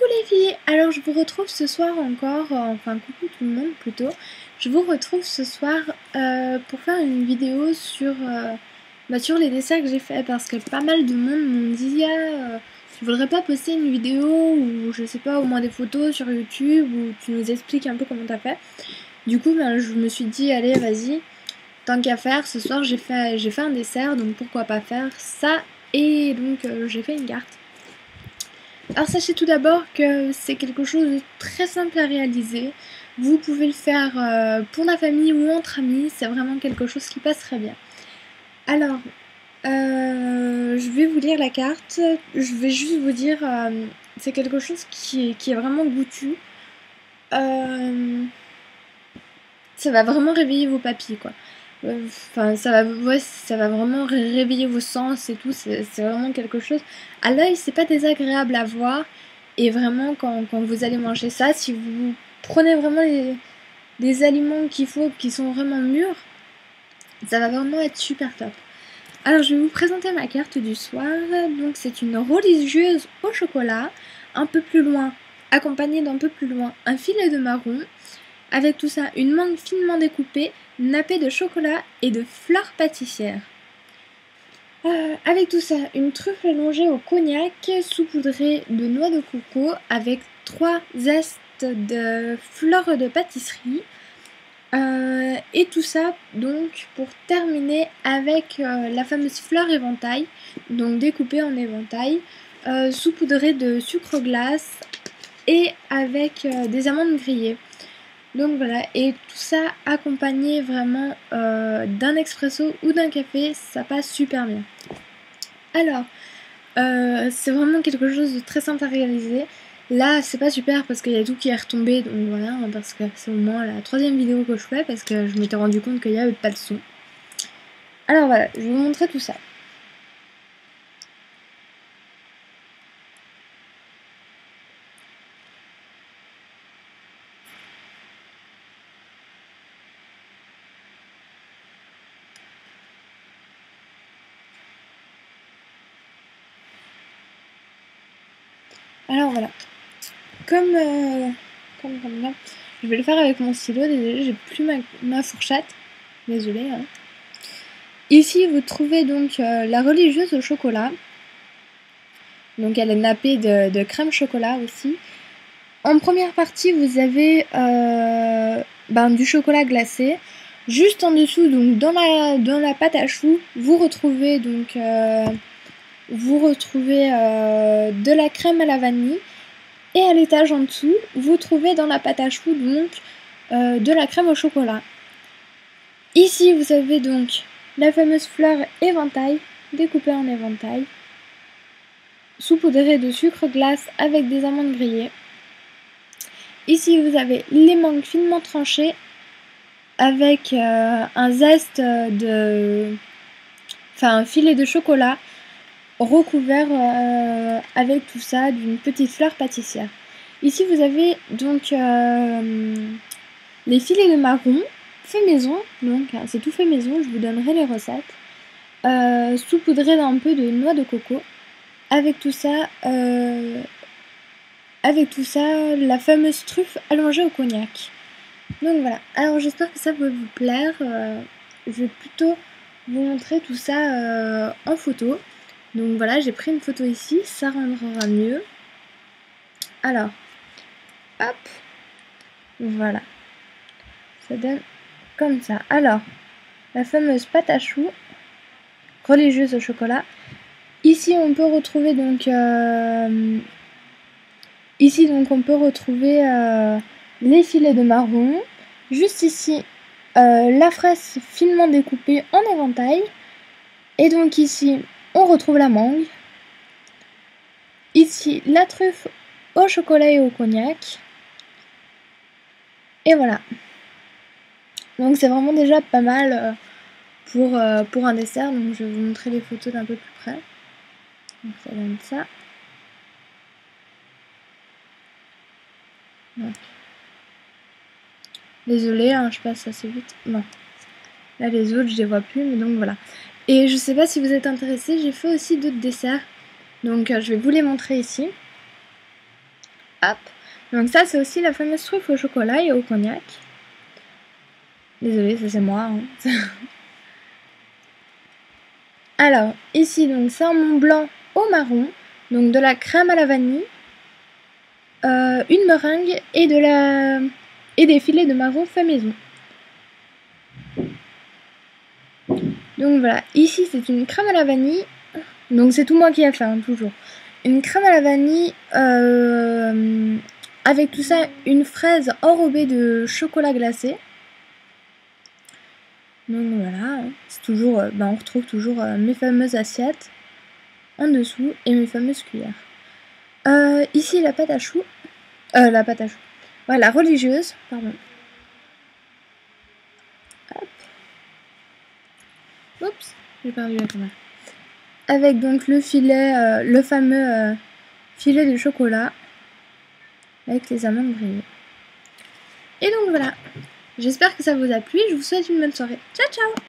Coucou les filles, alors je vous retrouve ce soir encore, enfin coucou tout le monde plutôt, je vous retrouve ce soir pour faire une vidéo sur les desserts que j'ai fait parce que pas mal de monde m'ont dit tu voudrais pas poster une vidéo ou je sais pas au moins des photos sur YouTube où tu nous expliques un peu comment t'as fait. Du coup je me suis dit allez vas-y, tant qu'à faire, ce soir j'ai fait un dessert donc pourquoi pas faire ça et donc j'ai fait une carte. Alors sachez tout d'abord que c'est quelque chose de très simple à réaliser. Vous pouvez le faire pour la famille ou entre amis, c'est vraiment quelque chose qui passe très bien. Alors, je vais vous lire la carte, je vais juste vous dire, c'est quelque chose qui est vraiment goûtu. Ça va vraiment réveiller vos papilles quoi. Enfin, ça va vraiment réveiller vos sens et tout, c'est vraiment quelque chose. À l'œil, c'est pas désagréable à voir. Et vraiment, quand vous allez manger ça, si vous prenez vraiment les aliments qu'il faut, qui sont vraiment mûrs, ça va vraiment être super top. Alors, je vais vous présenter ma carte du soir. Donc, c'est une religieuse au chocolat. Un peu plus loin, accompagnée d'un peu plus loin, un filet de marron. Avec tout ça, une mangue finement découpée, nappée de chocolat et de fleurs pâtissières. Avec tout ça, une truffe allongée au cognac, saupoudrée de noix de coco, avec 3 zestes de fleurs de pâtisserie. Et tout ça, donc, pour terminer avec la fameuse fleur éventail, donc découpée en éventail, saupoudrée de sucre glace et avec des amandes grillées. Donc voilà, et tout ça accompagné vraiment d'un expresso ou d'un café, ça passe super bien. Alors, c'est vraiment quelque chose de très simple à réaliser. Là, c'est pas super parce qu'il y a tout qui est retombé, donc voilà, parce que c'est au moins la 3e vidéo que je fais parce que je m'étais rendu compte qu'il n'y avait pas de son. Alors voilà, je vais vous montrer tout ça. Alors voilà, comme je vais le faire avec mon stylo, désolé, j'ai plus ma fourchette, désolé. Hein. Ici, vous trouvez donc la religieuse au chocolat. Donc elle est nappée de crème chocolat aussi. En première partie, vous avez du chocolat glacé. Juste en dessous, donc dans la pâte à choux, vous retrouvez donc de la crème à la vanille. Et à l'étage en dessous, vous trouvez dans la pâte à choux donc de la crème au chocolat. Ici, vous avez donc la fameuse fleur éventail, découpée en éventail, saupoudrée de sucre glace avec des amandes grillées. Ici, vous avez les mangues finement tranchées avec un filet de chocolat recouvert avec tout ça d'une petite fleur pâtissière. Ici, vous avez donc les filets de marron fait maison, donc c'est tout fait maison, je vous donnerai les recettes, saupoudrés d'un peu de noix de coco. Avec tout ça, la fameuse truffe allongée au cognac. Donc voilà, alors j'espère que ça va vous plaire. Je vais plutôt vous montrer tout ça en photo. Donc voilà, j'ai pris une photo ici, ça rendra mieux. Alors, hop, voilà, ça donne comme ça. Alors, la fameuse pâte à choux, religieuse au chocolat. Ici, on peut retrouver donc... les filets de marron. Juste ici, la fraise finement découpée en éventail. Et donc ici, on retrouve la mangue. Ici, la truffe au chocolat et au cognac. Et voilà. Donc c'est vraiment déjà pas mal pour un dessert. Donc je vais vous montrer les photos d'un peu plus près. Donc ça donne ça. Donc. Désolée, hein, je passe assez vite. Non. Là les autres je les vois plus, mais donc voilà. Et je sais pas si vous êtes intéressés, j'ai fait aussi d'autres desserts. Donc je vais vous les montrer ici. Hop. Donc ça, c'est aussi la fameuse truffe au chocolat et au cognac. Désolée, ça c'est moi. Hein. Alors, ici, donc c'est un Mont Blanc au marron. Donc de la crème à la vanille, une meringue et des filets de marron fait maison. Donc voilà, ici c'est une crème à la vanille. Donc c'est tout moi qui ai fait, hein, toujours. Une crème à la vanille avec tout ça, une fraise enrobée de chocolat glacé. Donc voilà, c'est toujours, on retrouve toujours mes fameuses assiettes en dessous et mes fameuses cuillères. Ici la pâte à choux, ouais, la religieuse, pardon. Hop. Oups, j'ai perdu la caméra. Avec donc le filet, le fameux filet de chocolat avec les amandes grillées. Et donc voilà, j'espère que ça vous a plu, je vous souhaite une bonne soirée. Ciao ciao!